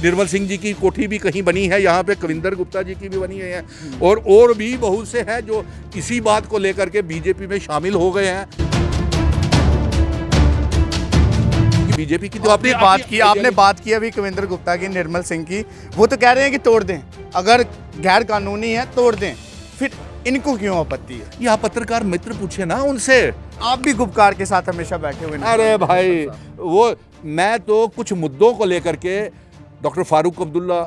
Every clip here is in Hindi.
निर्मल सिंह जी की कोठी भी कहीं बनी है, यहाँ पे कविंदर गुप्ता जी की भी बनी है, और भी बहुत से हैं जो इसी बात को लेकर के बीजेपी में शामिल हो गए हैं। बीजेपी की तो आपने बात की अभी कविंदर गुप्ता की, निर्मल सिंह की, वो तो कह रहे हैं कि तोड़ दें, अगर गैर कानूनी है तोड़ दें, फिर इनको क्यों आपत्ति है? ये आप पत्रकार मित्र पूछे ना उनसे। आप भी गुपकार के साथ हमेशा बैठे हुए हैं। अरे भाई, वो मैं तो कुछ मुद्दों को लेकर के डॉक्टर फारूक अब्दुल्ला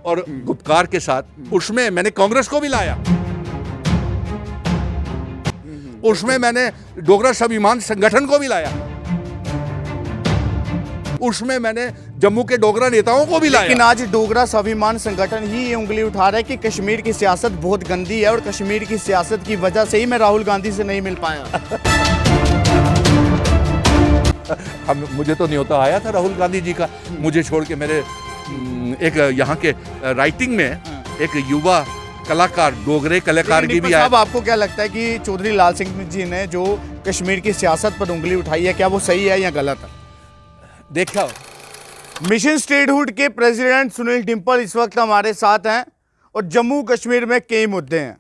और गुपकार के साथ, उसमें मैंने कांग्रेस को भी लाया, उसमें मैंने डोगरा स्वाभिमान संगठन को भी लाया, उसमें मैंने जम्मू के डोगरा नेताओं को भी लाया। लेकिन आज डोगरा स्वाभिमान संगठन ही ये उंगली उठा रहा है कि कश्मीर की सियासत बहुत गंदी है और कश्मीर की सियासत की वजह से ही मैं राहुल गांधी से नहीं मिल पाया। मुझे तो न्योता आया था राहुल गांधी जी का, मुझे छोड़ के मेरे एक यहाँ के राइटिंग में एक युवा कलाकार, डोगरे कलाकार की भी आया। अब आपको क्या लगता है कि चौधरी लाल सिंह जी ने जो कश्मीर की सियासत पर उंगली उठाई है, क्या वो सही है या गलत है? देखा, मिशन स्टेटहुड के प्रेसिडेंट सुनील डिम्पल इस वक्त हमारे साथ हैं और जम्मू कश्मीर में कई मुद्दे हैं।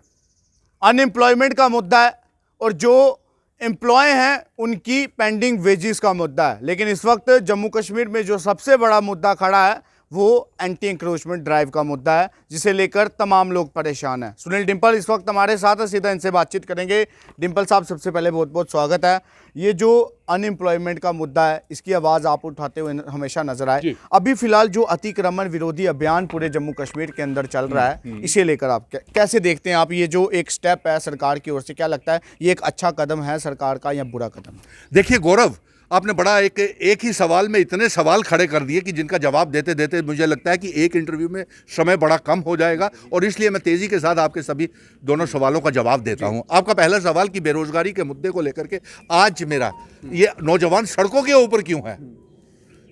अनएम्प्लॉयमेंट का मुद्दा है और जो एम्प्लॉय हैं उनकी पेंडिंग वेजेस का मुद्दा है। लेकिन इस वक्त जम्मू कश्मीर में जो सबसे बड़ा मुद्दा खड़ा है वो एंटी इंक्रोचमेंट ड्राइव का मुद्दा है, जिसे लेकर तमाम लोग परेशान हैं। सुनील डिम्पल इस वक्त हमारे साथ है, सीधा इनसे बातचीत करेंगे। डिम्पल साहब, सबसे पहले बहुत बहुत स्वागत है। ये जो अनएम्प्लॉयमेंट का मुद्दा है, इसकी आवाज़ आप उठाते हुए हमेशा नजर आए। अभी फिलहाल जो अतिक्रमण विरोधी अभियान पूरे जम्मू कश्मीर के अंदर चल रहा है, इसे लेकर आप कैसे देखते हैं? आप ये जो एक स्टेप है सरकार की ओर से, क्या लगता है ये एक अच्छा कदम है सरकार का या बुरा कदम? देखिए गौरव, आपने बड़ा एक ही सवाल में इतने सवाल खड़े कर दिए कि जिनका जवाब देते देते मुझे लगता है कि एक इंटरव्यू में समय बड़ा कम हो जाएगा, और इसलिए मैं तेज़ी के साथ आपके सभी दोनों सवालों का जवाब देता हूं। आपका पहला सवाल कि बेरोजगारी के मुद्दे को लेकर के आज मेरा ये नौजवान सड़कों के ऊपर क्यों है,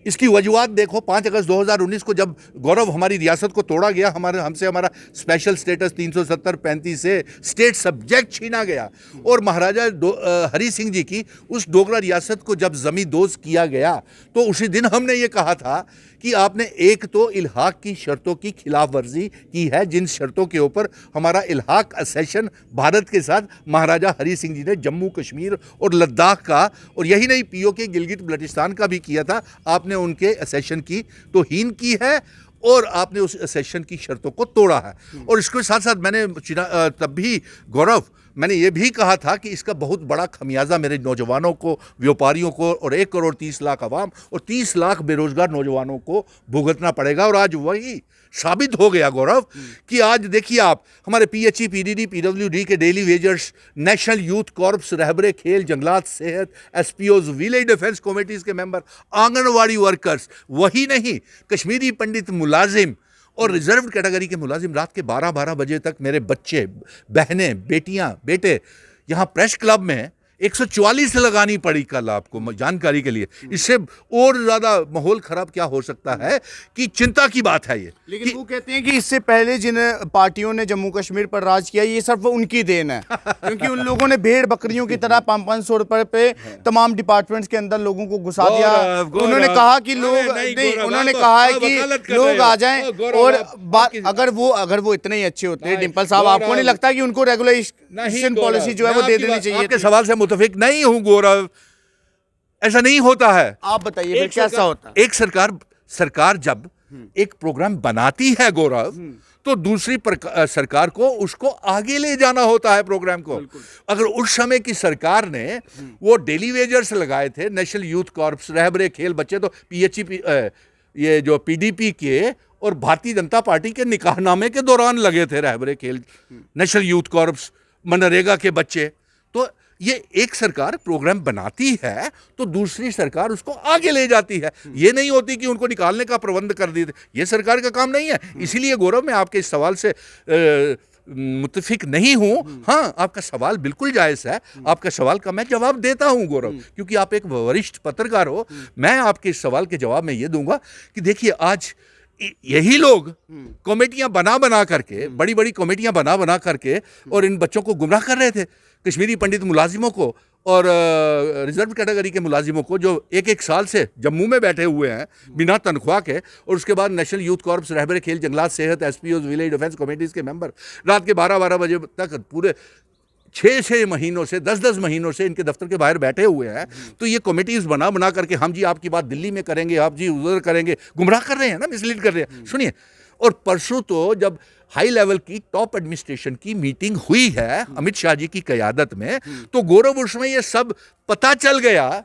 इसकी वजूहत देखो। 5 अगस्त 2019 को जब गौरव हमारी रियासत को तोड़ा गया, हमसे हमारा स्पेशल स्टेटस 370-35 से स्टेट सब्जेक्ट छीना गया, और महाराजा हरी सिंह जी की उस डोगरा रियासत को जब ज़मींदोज़ किया गया, तो उसी दिन हमने ये कहा था कि आपने एक तो इल्हाक की शर्तों की खिलाफ वर्जी की है, जिन शर्तों के ऊपर हमारा इल्हाक असेशन भारत के साथ महाराजा हरी सिंह जी ने जम्मू कश्मीर और लद्दाख का, और यही नहीं पीओके गिलगित बल्टिस्तान का भी किया था, आपने उनके असेशन की तौहीन की है और आपने उस असेशन की शर्तों को तोड़ा है। और इसके साथ साथ मैंने तब भी गौरव मैंने ये भी कहा था कि इसका बहुत बड़ा खमियाजा मेरे नौजवानों को, व्यापारियों को, और 1 करोड़ 30 लाख अवाम और 30 लाख बेरोजगार नौजवानों को भुगतना पड़ेगा। और आज वही साबित हो गया गौरव कि आज देखिए आप, हमारे पीएचई, पीडीडी, पीडब्ल्यूडी के daily wagers, National Youth Corps, रहबरे खेल, जंगलात, सेहत, एसपीओज, विलेज डिफेंस कमेटीज़ के मेंबर, आंगनवाड़ी वर्कर्स, वही नहीं कश्मीरी पंडित मुलाजिम और रिजर्व कैटेगरी के मुलाजिम, रात के 12-12 बजे तक मेरे बच्चे, बहनें, बेटियां, बेटे यहाँ प्रेस क्लब में 144 लगानी पड़ी कल, आपको जानकारी के लिए। इससे और ज़्यादा माहौल ख़राब क्या हो सकता है कि चिंता की बात है ये। लेकिन वो कहते हैं कि इससे पहले जिन पार्टियों ने जम्मू कश्मीर पर राज किया, ये सिर्फ उनकी देन है, क्योंकि उन लोगों ने भेड़ बकरियों की तरह 500 रुपए पे तमाम डिपार्टमेंट्स के अंदर लोगों को घुसा दिया। उन्होंने कहा कि लोग नहीं, उन्होंने कहा है कि लोग आ जाएं, और अगर वो इतने ही अच्छे होते हैं डिम्पल साहब, आपको नहीं लगता कि उनको रेगुलेशन पॉलिसी जो है वो दे देनी चाहिए? आपके सवाल से मुतफिक नहीं हूं गौरव, ऐसा नहीं होता है। आप बताइए फिर कैसा होता है? एक सरकार जब एक प्रोग्राम बनाती है गौरव, तो दूसरी सरकार को उसको आगे ले जाना होता है प्रोग्राम को। अगर उस समय की सरकार ने वो डेली वेजर्स लगाए थे, नेशनल यूथ कॉर्प्स, रहबरे खेल बच्चे, तो पीएचई, ये जो पीडीपी के और भारतीय जनता पार्टी के निकाहनामे के दौरान लगे थे रहबरे खेल, नेशनल यूथ कॉर्प्स, मनरेगा के बच्चे। तो ये एक सरकार प्रोग्राम बनाती है तो दूसरी सरकार उसको आगे ले जाती है, ये नहीं होती कि उनको निकालने का प्रबंध कर देते। ये सरकार का काम नहीं है। इसीलिए गौरव, मैं आपके इस सवाल से मुत्तफिक नहीं हूं। हाँ, आपका सवाल बिल्कुल जायज़ है, आपका सवाल का मैं जवाब देता हूं गौरव, क्योंकि आप एक वरिष्ठ पत्रकार हो। मैं आपके इस सवाल के जवाब में ये दूंगा कि देखिए, आज यही लोग कमेटियां बना करके, बड़ी बड़ी कमेटियां बना करके और इन बच्चों को गुमराह कर रहे थे, कश्मीरी पंडित मुलाजिमों को और रिजर्व कैटेगरी के मुलाजिमों को, जो एक एक साल से जम्मू में बैठे हुए हैं बिना तनख्वाह के, और उसके बाद नेशनल यूथ कॉर्प्स, रहबर खेल, जंगलात, सेहत, एसपीओज, विलेज डिफेंस कमेटीज़ के मेंबर रात के 12-12 बजे तक पूरे 6-6 महीनों से, 10-10 महीनों से इनके दफ्तर के बाहर बैठे हुए हैं। तो ये कमेटीज़ बना करके हम जी आपकी बात दिल्ली में करेंगे, आप जी उधर करेंगे, गुमराह कर रहे हैं ना, मिसलीड कर रहे हैं। सुनिए, और परसों तो जब हाई लेवल की टॉप एडमिनिस्ट्रेशन की मीटिंग हुई है अमित शाह जी की क़यादत में, तो गौरव उसमें ये सब पता चल गया,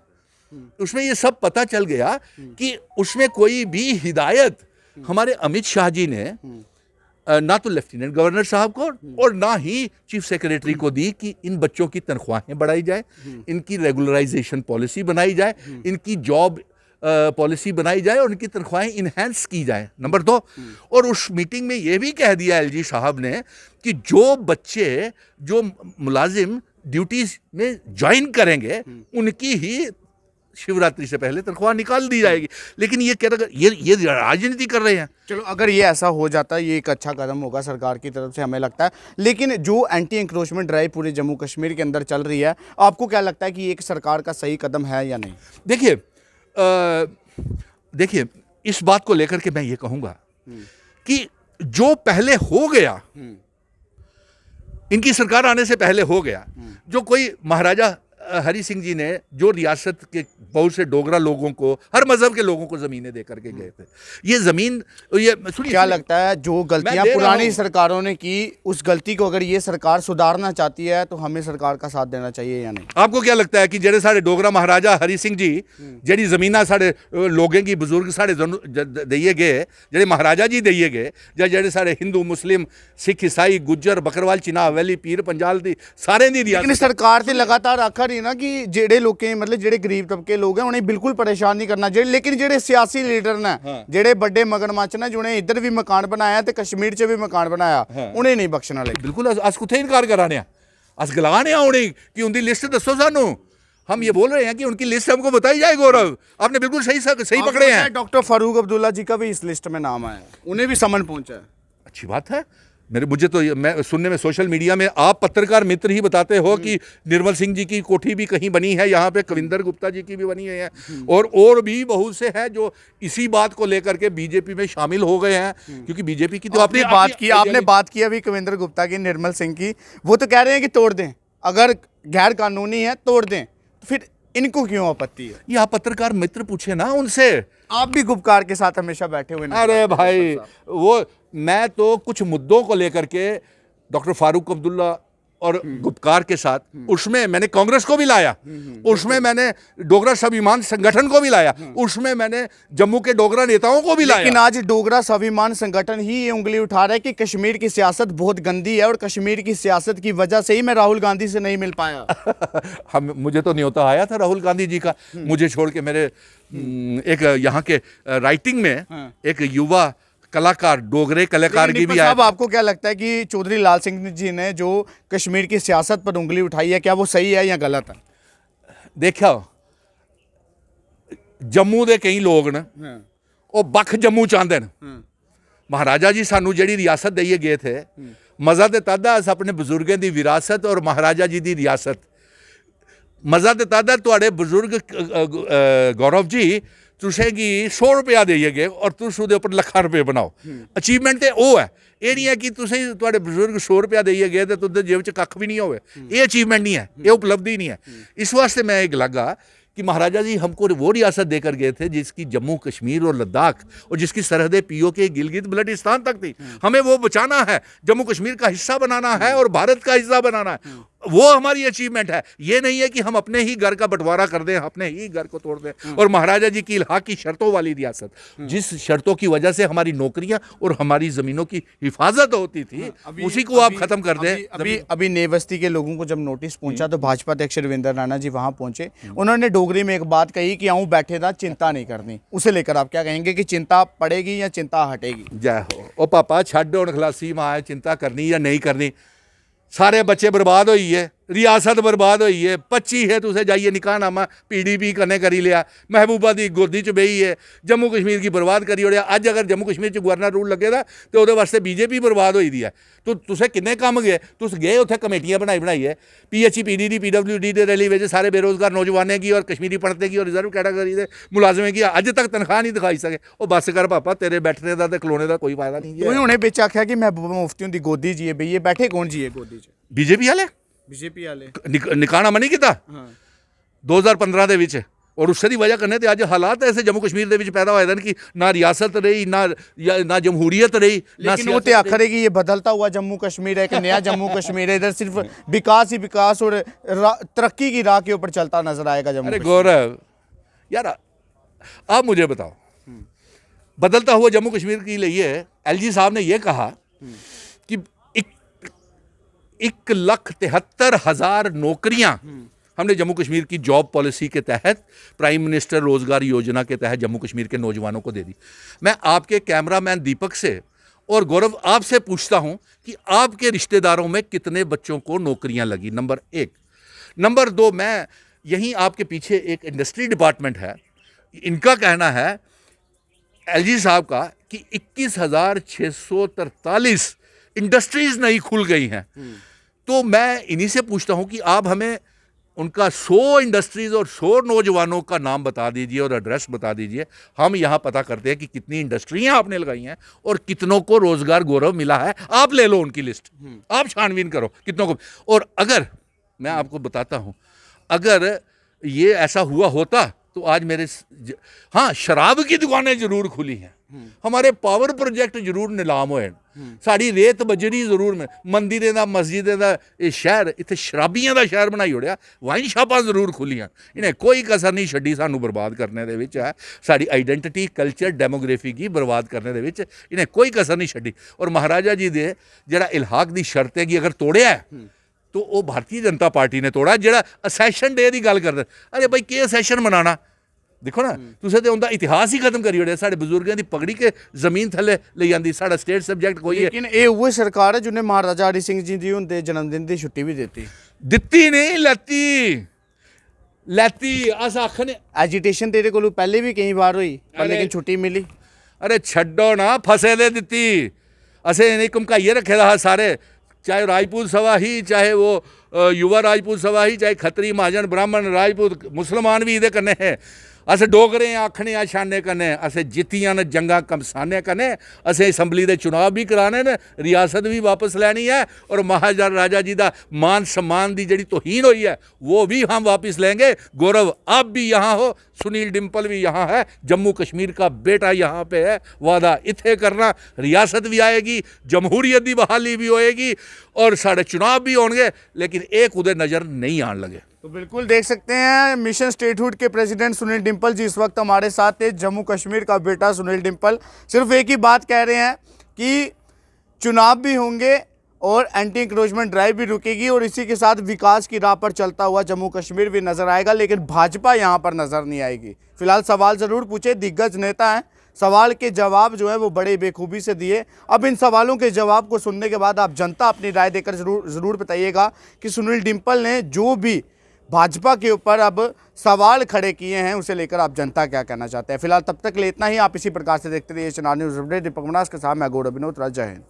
कि उसमें कोई भी हिदायत हमारे अमित शाह जी ने ना तो लेफ्टिनेंट गवर्नर साहब को और ना ही चीफ सेक्रेटरी को दी कि इन बच्चों की तनख्वाहें बढ़ाई जाए, इनकी रेगुलराइजेशन पॉलिसी बनाई जाए, इनकी जॉब पॉलिसी बनाई जाए और उनकी तनख्वाहें इन्हेंस की जाए। नंबर 2, और उस मीटिंग में यह भी कह दिया एलजी साहब ने कि जो बच्चे, जो मुलाजिम ड्यूटीज में ज्वाइन करेंगे, उनकी ही शिवरात्रि से पहले तनख्वाह निकाल दी जाएगी। लेकिन ये कह रहे, ये राजनीति कर रहे हैं। चलो, अगर ये ऐसा हो जाता है, ये एक अच्छा कदम होगा सरकार की तरफ से, हमें लगता है। लेकिन जो एंटी इंक्रोचमेंट ड्राइव पूरे जम्मू कश्मीर के अंदर चल रही है, आपको क्या लगता है कि ये एक सरकार का सही कदम है या नहीं? देखिए, इस बात को लेकर के मैं ये कहूंगा कि जो पहले हो गया, इनकी सरकार आने से पहले हो गया, जो कोई महाराजा हरि सिंह जी ने जो रियासत के बहुत से डोगरा लोगों को, हर मजहब के लोगों को जमीनें दे करके गए थे, ये जमीन, ये सुनिए, क्या लगता है जो गलतियां पुरानी सरकारों ने की, उस गलती को अगर ये सरकार सुधारना चाहती है तो हमें सरकार का साथ देना चाहिए या नहीं? आपको क्या लगता है कि जेडे साढ़े डोगरा महाराजा हरि सिंह जी जेडी जमीना साढ़े लोगों की बुजुर्ग साढ़े दिए गए, जेडे महाराजा जी दिए गए, या जेडे साढ़े हिंदू, मुस्लिम, सिख, ईसाई, गुज्जर, बकरवाल, चिनाब वैली, पीर पंजाल दी सारे दी रियासत, लेकिन सरकार से लगातार आखिर ना कि जेडे लोग, मतलब जेडे गरीब तबके लोग हैं, उन्हें बिल्कुल परेशान नहीं करना, लेकिन जेडे सियासी लीडर ने, जेडे बड़े मगरमच्छ ने, जिन्हें इधर भी मकान बनाया तो कश्मीर च भी मकान बनाया, उन्हें नहीं बख्शना। बिल्कुल, अस कुत्थे इनकार कराने, अस गलाने उन्हें कि उनकी लिस्ट दसो सानू। हम ये बोल रहे हैं कि उनकी लिस्ट हमको बताई जाए। गौरव, आपने बिल्कुल सही पकड़े हैं। डॉक्टर फारूक अब्दुल्ला जी का भी इस लिस्ट में नाम आया, उन्हें भी समन पहुंचा है। अच्छी बात है। मुझे तो मैं सुनने में, सोशल मीडिया में आप पत्रकार मित्र ही बताते हो कि निर्मल सिंह जी की कोठी भी कहीं बनी है, यहाँ पे कविंदर गुप्ता जी की भी बनी है, और भी बहुत से हैं जो इसी बात को लेकर के बीजेपी में शामिल हो गए हैं, क्योंकि बीजेपी की तो आपने बात की अभी कविंदर गुप्ता की, निर्मल सिंह की, वो तो कह रहे हैं कि तोड़ दें, अगर गैर कानूनी है तोड़ दें, तो फिर इनको क्यों आपत्ति है? ये आप पत्रकार मित्र पूछे ना उनसे। आप भी गुपकार के साथ हमेशा बैठे हुए। अरे भाई, वो मैं तो कुछ मुद्दों को लेकर के डॉक्टर फारूक अब्दुल्ला और गुपकार के साथ, उसमें मैंने कांग्रेस को भी लाया, उसमें मैंने डोगरा स्वाभिमान संगठन को भी लाया, उसमें मैंने जम्मू के डोगरा नेताओं को भी लाया। लेकिन आज डोगरा स्वाभिमान संगठन ही ये उंगली उठा रहा है कि कश्मीर की सियासत बहुत गंदी है और कश्मीर की सियासत की वजह से ही मैं राहुल गांधी से नहीं मिल पाया। मुझे तो न्योता आया था राहुल गांधी जी का, मुझे छोड़ के मेरे एक यहाँ के राइटिंग में एक युवा कलाकार, डोगरे कलाकार की भी आया। अब आपको क्या लगता है कि चौधरी लाल सिंह जी ने जो कश्मीर की सियासत पर उंगली उठाई है, क्या वो सही है या गलत है? देखो, जम्मू के कई लोग न वो बख जम्मू चाहते हैं। महाराजा जी सानू जी रियासत दिए गए थे, मजा तो तद अस अपने बुजुर्गों की विरासत और महाराजा जी की रियासत, मजा तो तद है बुजुर्ग गौरव जी, तुसें गी 100 रुपया देइए गए और तुस उहदे उपर लखां रुपये बनाओ। अचीवमेंट तो वो है, ये नहीं है कि तुसें तुहाडे बुजुर्ग 100 रुपया देइए गए तो तुहाडे जेब च कख भी नहीं होवे। ये अचीवमेंट नहीं है, ये उपलब्धि नहीं है। इस वास्ते मैं एक लगा कि महाराजा जी हमको वो रियासत देकर गए थे जिसकी जम्मू कश्मीर और लद्दाख और जिसकी सरहदें पीओके गिलगित बल्टिस्तान तक थी। हमें वो बचाना है, जम्मू कश्मीर का हिस्सा बनाना है और भारत का हिस्सा बनाना है, वो हमारी अचीवमेंट है। ये नहीं है कि हम अपने ही घर का बंटवारा कर दें, अपने ही घर को तोड़ दें। और महाराजा जी की इल्हा की शर्तों वाली रियासत, जिस शर्तों की वजह से हमारी नौकरियां और हमारी जमीनों की हिफाजत होती थी, उसी को आप खत्म कर दें। अभी नेवस्ती के लोगों को जब नोटिस पहुंचा तो भाजपा अध्यक्ष रविंद्र राणा जी वहां पहुंचे, उन्होंने डोगरी में एक बात कही कि आऊं बैठे था, चिंता नहीं करनी। उसे लेकर आप क्या कहेंगे कि चिंता पड़ेगी या चिंता हटेगी? जय हो। ओ पापा छड्ड हुण खलासी मां, चिंता करनी या नहीं करनी, सारे बच्चे बर्बाद होई है। रियासत बर्बाद हुई है, 25 है, तुसे जाइए निकाहनामा PDP कन्ने करी लिया, महबूबा दी गोदी च बेही है, जम्मू कश्मीर की बर्बाद करी ओड़िया। अज अगर जम्मू कश्मीर च गवर्नर रूल लगे दा तो ਉਹਦੇ वास्ते BJP बर्बाद होई दी है। तो तुसे किन्ने कम गए, तुस गए उत्थे कमेटियां बनाई है, PHE PDD PWD दे रैली विच सारे बेरोजगार नौजवानों की और कश्मीरी पंडितें की और रिजर्व कैटेगरी के मुलाजमें की अज तक तनख्वाह नहीं दिखाई सके। वो बस कर पापा, तेरे बैठने का ते खलोने का कोई फायदा नहीं तू है। हुणे बिच आख्या कि महबूबा मुफ्ती दी गोदी जी है बई, ये बैठे कौन जी है गोदी च? BJP वाले बीजेपी वाले निकाहनामा नहीं किया हाँ 2015 ਦੇ ਵਿੱਚ और उससे दी वजह करने ते अज हालात ऐसे जम्मू कश्मीर दे विच पैदा होए कि ना रियासत रही ना जमहूरीयत रही ना लेकिन वो तो आखर है कि ये बदलता हुआ जम्मू कश्मीर है, एक नया जम्मू कश्मीर है, इधर सिर्फ विकास ही विकास और तरक्की की राह के ऊपर चलता नजर आएगा जम्मू अरे कश्मीर। गौरव यार आप मुझे बताओ, बदलता हुआ जम्मू कश्मीर के लिए LG साहब ने यह कहा कि 1,73,000 नौकरियां हमने जम्मू कश्मीर की जॉब पॉलिसी के तहत प्राइम मिनिस्टर रोजगार योजना के तहत जम्मू कश्मीर के नौजवानों को दे दी। मैं आपके कैमरामैन दीपक से और गौरव आपसे पूछता हूं कि आपके रिश्तेदारों में कितने बच्चों को नौकरियां लगी, नंबर 1। नंबर 2, मैं यहीं आपके पीछे एक इंडस्ट्री डिपार्टमेंट है, इनका कहना है LG साहब का कि 21,643 इंडस्ट्रीज नई खुल गई हैं। तो मैं इन्हीं से पूछता हूं कि आप हमें उनका 100 इंडस्ट्रीज और 100 नौजवानों का नाम बता दीजिए और एड्रेस बता दीजिए। हम यहाँ पता करते हैं कि कितनी इंडस्ट्रियाँ आपने लगाई हैं और कितनों को रोजगार गौरव मिला है। आप ले लो उनकी लिस्ट, आप छानबीन करो कितनों को। और अगर मैं आपको बताता हूँ, अगर ये ऐसा हुआ होता तो आज मेरे हाँ शराब की दुकानें जरूर खुली हैं, हमारे पावर प्रोजेक्ट जरूर नीलाम होए, साड़ी रेत बजरी जरूर मंदिरें दा मस्जिदें दा ये शहर इत्थे शराबियां दा शहर बनाई ओड़िया, वाइन शापां जरूर खुलियां, इन्हें कोई कसर नहीं छड्डी सानू बर्बाद करने दे विच है। साड़ी आइडेंटिटी कल्चर डेमोग्राफी की बर्बाद करने दे विच इन्हें कोई कसर नहीं छड्डी। और महाराजा जी दे जेड़ा इलहाक दी शर्त है कि अगर तोड़िया है तो वो भारतीय जनता पार्टी ने तोड़ा, जेड़ा असैशन डे की गल करदे। अरे भाई के असैशन मनाना, देखो ना तुसें ते उनका इतिहास ही खत्म करी ओड़िया। साढ़े बुजुर्गों की पगड़ी के जमीन थले ले जाती, साढ़ा स्टेट सब्जेक्ट कोई है। लेकिन ये वो सरकार है जिन्हें महाराजा हरि सिंह जी दी उनके जन्मदिन की छुट्टी भी देती नहीं लैती अस आखने एजिटेशन तेरे को पहले भी कई बार हुई पर लेकिन छुट्टी मिली। अरे छड्डो ना, फसे दे दित्ती असें नहीं घमकाइए रखे दा सारे, चाहे राजपूत सभा ही, चाहे वो युवा राजपूत सभा ही, चाहे खत्री महाजन ब्राह्मण राजपूत मुसलमान भी इहदे कन्नै है। अस डोगरे आखने आ शाने कन्नै, असें जित्तियां न जंगां कमसाने कन्नै, असें असैंबली दे चुनाव भी कराने न, रियासत भी वापस लैनी है और महाराजा राजा जी दा मान सम्मान दी जड़ी तोहीन हुई है वो भी हम वापस लेंगे। गौरव आप भी यहाँ हो, सुनील डिम्पल भी यहाँ है, जम्मू कश्मीर का बेटा यहाँ पे है, वादा इत्थे करना, रियासत भी आएगी, जमहूरीयत की बहाली भी होएगी और साढ़े चुनाव भी होंगे, लेकिन एक उधर नज़र नहीं आने लगे। तो बिल्कुल देख सकते हैं मिशन स्टेटहुड के प्रेसिडेंट सुनील डिम्पल जी इस वक्त हमारे साथ थे। जम्मू कश्मीर का बेटा सुनील डिम्पल सिर्फ एक ही बात कह रहे हैं कि चुनाव भी होंगे और एंटी इंक्रोचमेंट ड्राइव भी रुकेगी और इसी के साथ विकास की राह पर चलता हुआ जम्मू कश्मीर भी नजर आएगा, लेकिन भाजपा यहाँ पर नजर नहीं आएगी। फिलहाल सवाल ज़रूर पूछे, दिग्गज नेता हैं, सवाल के जवाब जो है वो बड़े बेखूबी से दिए। अब इन सवालों के जवाब को सुनने के बाद आप जनता अपनी राय देकर ज़रूर बताइएगा कि सुनील डिम्पल ने जो भी भाजपा के ऊपर अब सवाल खड़े किए हैं उसे लेकर आप जनता क्या कहना चाहते हैं। फिलहाल तब तक ले इतना ही। आप इसी प्रकार से देखते रहिए चेनार न्यूज़ अपडेट। दीपक मनास के साथ मैं गौरव विनोद। जय हिंद।